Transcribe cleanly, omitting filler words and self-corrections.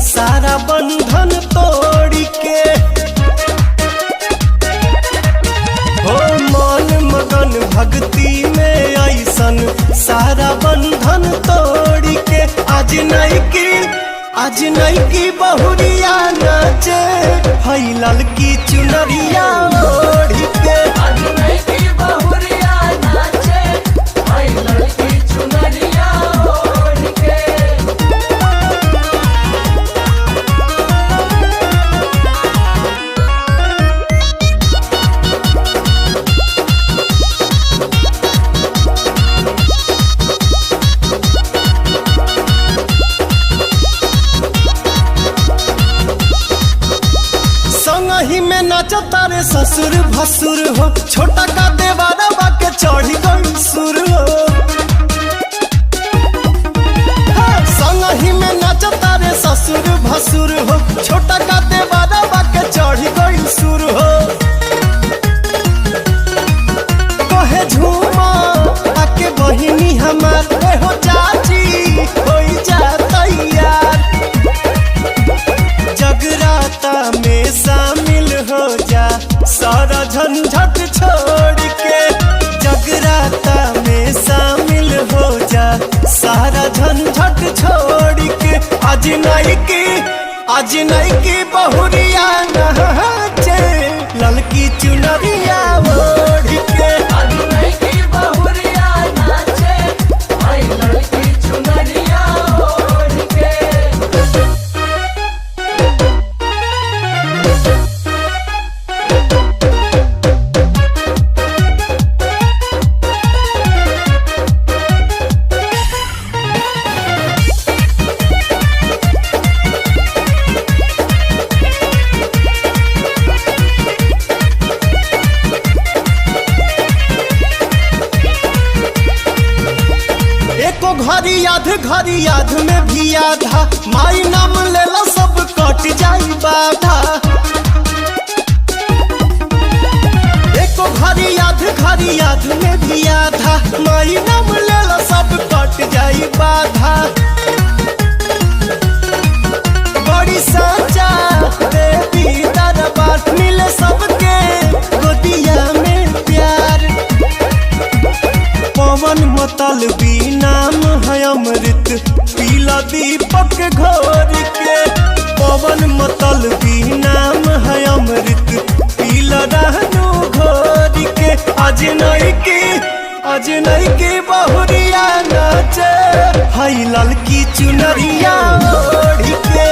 सारा बंधन तोड़ के। हो मन मगन भक्ति में ऐसन सारा बंधन तोड़ के। आज नहीं की बहुरिया नाचे हई ललकी चुनरिया ओढ़ के। आज नहीं की बहुरिया नाचे हई ललकी चुनरिया ओढ़ के। संगही में नाचता रे ससुर भसुर हो, छोटा का देवारा बाके चढ़ी गई सुर हो। संगही में नाचता रे ससुर भसुर हो, छोटा का देवारा बाके चढ़ी गई सुर हो। कहे झूमा आके बहिनी हमार हो चाची होई जा तैयार। जगराता में शामिल हो जा सारा झंझट छोड़ के। जगराता में शामिल हो जा सारा झंझट छोड़ के। आज नहीं की बहुरिया नाचे ललकी चुनरिया ओढ़ के। आज नहीं की बहुरिया नाचे हई ललकी चुनरिया ओढ़ के। एको घड़ी याद में भी आधा माई नाम लेला सब कट जाई बाधा। एको घड़ी याद में भी आधा माई नाम लेला सब कट जाई बाधा। बड़ी साचा देवी दरबार मिले सबके गोदिया में प्यार। पवन मतलबी नाम है अमृत पीला दीपक घोर के। पवन मतलबी नाम है अमृत पीला रहनु घोर के। आज नहीं की बहुरिया नाचे हई ललकी चुनरिया ओढ़ के।